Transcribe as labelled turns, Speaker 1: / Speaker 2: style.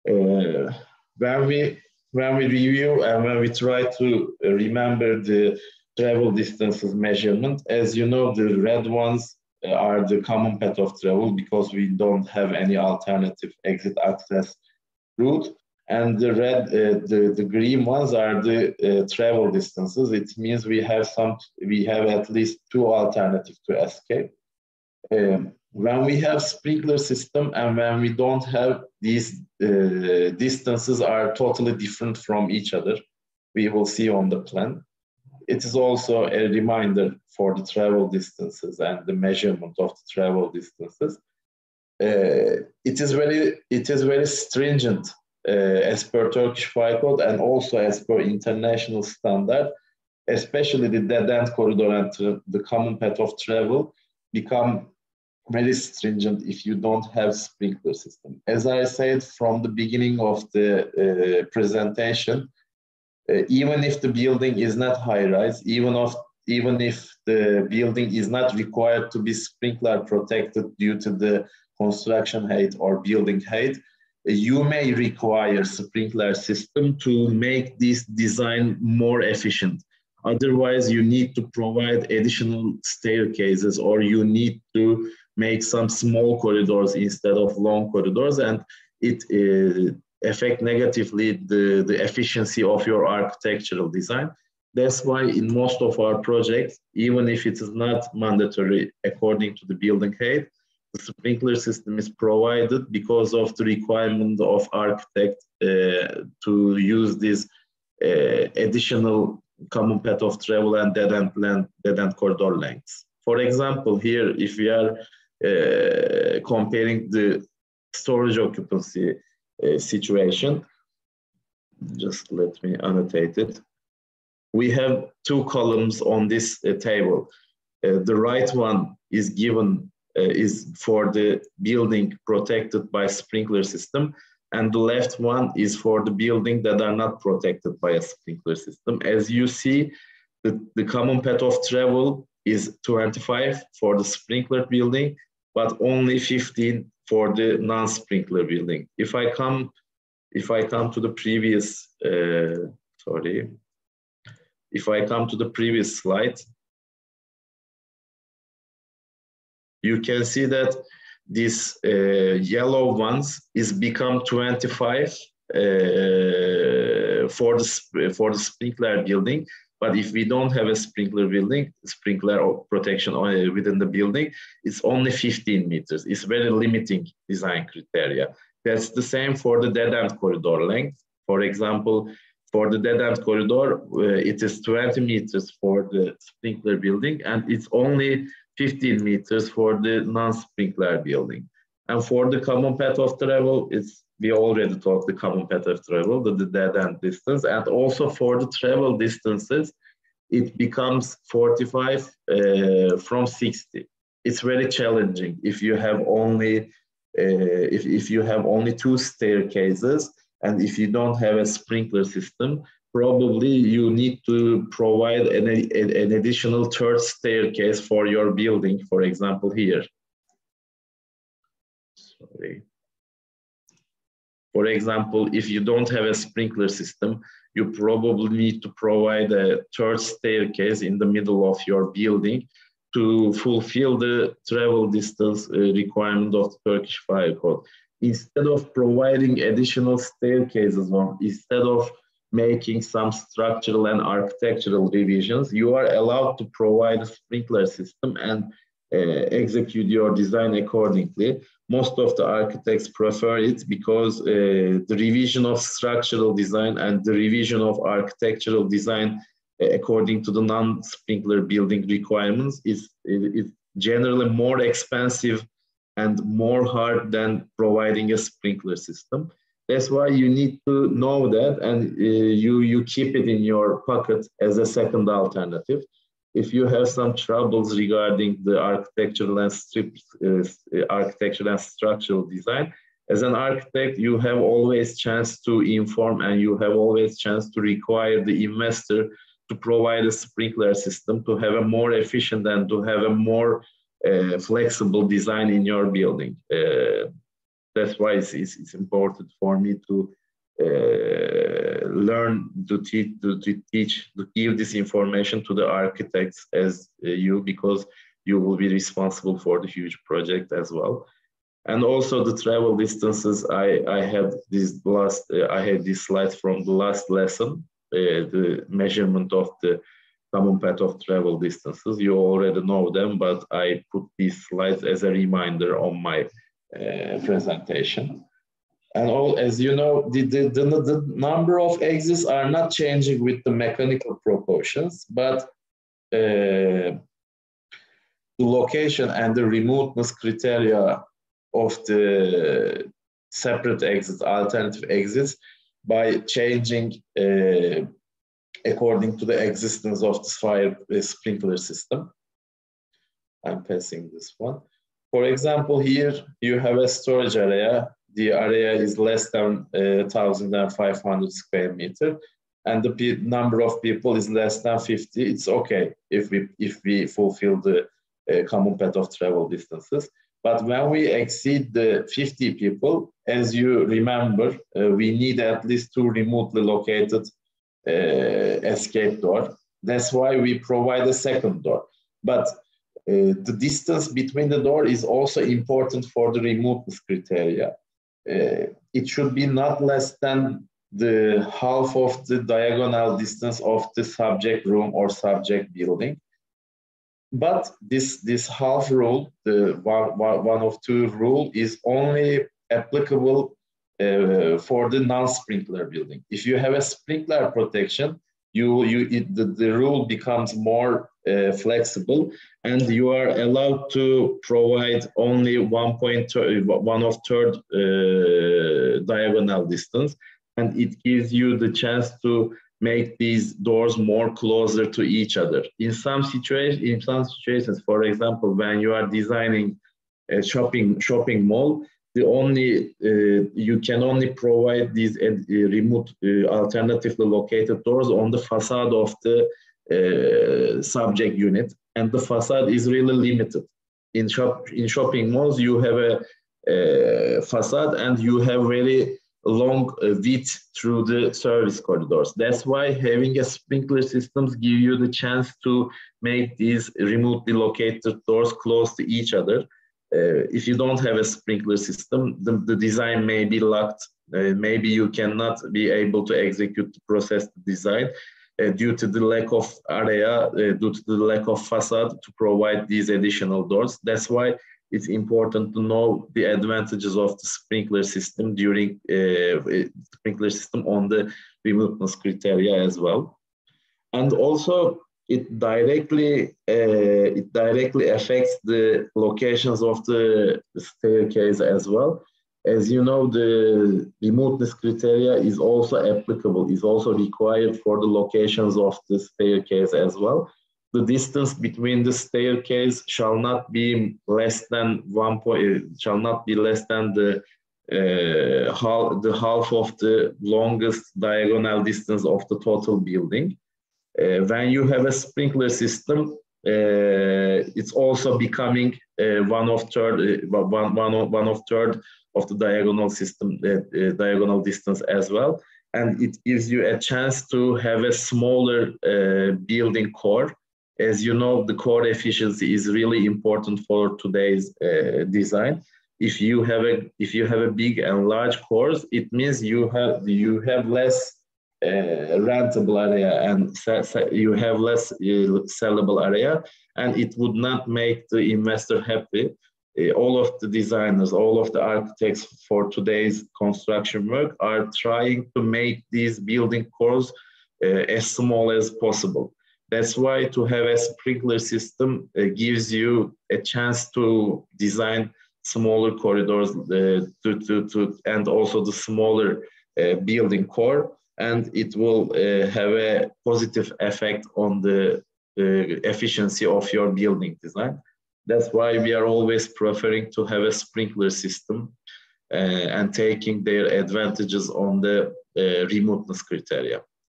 Speaker 1: Uh, when we review and when we try to remember the travel distances measurement, as you know, the red ones are the common path of travel because we don't have any alternative exit access route. And the the green ones are the travel distances. It means we have at least two alternatives to escape. When we have sprinkler system and when we don't have, these distances are totally different from each other. We will see on the plan. It is also a reminder for the travel distances and the measurement of the travel distances. It is very stringent as per Turkish Fire Code and also as per international standard, especially the dead end corridor and the common path of travel become very stringent if you don't have sprinkler system. As I said from the beginning of the presentation, even if the building is not high rise, even if the building is not required to be sprinkler protected due to the construction height or building height, you may require sprinkler system to make this design more efficient. Otherwise, you need to provide additional staircases or you need to make some small corridors instead of long corridors, and it affect negatively the efficiency of your architectural design. That's why in most of our projects, even if it is not mandatory according to the building height, the sprinkler system is provided because of the requirement of architect to use this additional common path of travel and dead end corridor lengths. For example, here, if we are comparing the storage occupancy situation, just let me annotate it. We have two columns on this table. The right one is given is for the building protected by sprinkler system, and the left one is for the building that are not protected by a sprinkler system. As you see, the common path of travel is 25 for the sprinkler building, but only 15 for the non-sprinkler building. If I come to the previous, if I come to the previous slide, you can see that this yellow ones is become 25 for the sprinkler building. But if we don't have a sprinkler protection within the building, it's only 15 meters. It's very limiting design criteria. That's the same for the dead end corridor length. For example, for the dead end corridor, it is 20 meters for the sprinkler building, and it's only 15 meters for the non-sprinkler building. And for the common path of travel, we already talked the common path of travel, the dead end distance, and also for the travel distances, it becomes 45 from 60. It's very challenging if you have only if you have only two staircases and if you don't have a sprinkler system. Probably you need to provide an additional third staircase for your building, for example, here. Sorry. For example, if you don't have a sprinkler system, you probably need to provide a third staircase in the middle of your building to fulfill the travel distance requirement of the Turkish Fire Code. Instead of providing additional staircases or instead of making some structural and architectural revisions, you are allowed to provide a sprinkler system and execute your design accordingly. Most of the architects prefer it because the revision of structural design and the revision of architectural design according to the non-sprinkler building requirements is generally more expensive and more hard than providing a sprinkler system. That's why you need to know that, and you keep it in your pocket as a second alternative. If you have some troubles regarding the architectural and structural design, as an architect, you have always chance to inform and you have always chance to require the investor to provide a sprinkler system to have a more efficient and to have a more flexible design in your building. That's why it's important for me to learn to teach, to give this information to the architects as you, because you will be responsible for the huge project as well. And also the travel distances. I had this slide from the last lesson, the measurement of the common path of travel distances. You already know them, but I put these slides as a reminder on my presentation. And as you know, the number of exits are not changing with the mechanical proportions, but the location and the remoteness criteria of the separate exits, alternative exits, by changing according to the existence of the fire sprinkler system. I'm passing this one. For example, here you have a storage area. The area is less than 1,500 square meters, and the number of people is less than 50. It's okay if we fulfill the common path of travel distances. But when we exceed the 50 people, as you remember, we need at least 2 remotely located escape door. That's why we provide a second door. But the distance between the door is also important for the remoteness criteria. It should be not less than the half of the diagonal distance of the subject room or subject building. But this half rule, the one of 2 rule, is only applicable for the non-sprinkler building. If you have a sprinkler protection, the rule becomes more flexible, and you are allowed to provide only 1/3 diagonal distance, and it gives you the chance to make these doors more closer to each other. In some situations, for example, when you are designing a shopping mall, you can only provide these remote alternatively located doors on the facade of the subject unit, and the facade is really limited. In shopping malls, you have a facade and you have very long width through the service corridors. That's why having a sprinkler systems give you the chance to make these remotely located doors close to each other. If you don't have a sprinkler system, the design may be locked. Maybe you cannot be able to execute the process design due to the lack of area, due to the lack of facade to provide these additional doors. That's why it's important to know the advantages of the sprinkler system during sprinkler system on the remoteness criteria as well. And also it directly affects the locations of the staircase as well. As you know, the remoteness criteria is also applicable, is also required for the locations of the staircase as well. The distance between the staircase shall not be less than the half of the longest diagonal distance of the total building. When you have a sprinkler system, it's also becoming 1/3 of the diagonal system, diagonal distance as well, and it gives you a chance to have a smaller building core. As you know, the core efficiency is really important for today's design. If you have a big and large cores, it means you have less rentable area and you have less sellable area, and it would not make the investor happy. All of the designers, all of the architects for today's construction work are trying to make these building cores as small as possible. That's why to have a sprinkler system gives you a chance to design smaller corridors and also the smaller building core, and it will have a positive effect on the efficiency of your building design. That's why we are always preferring to have a sprinkler system and taking their advantages on the remoteness criteria.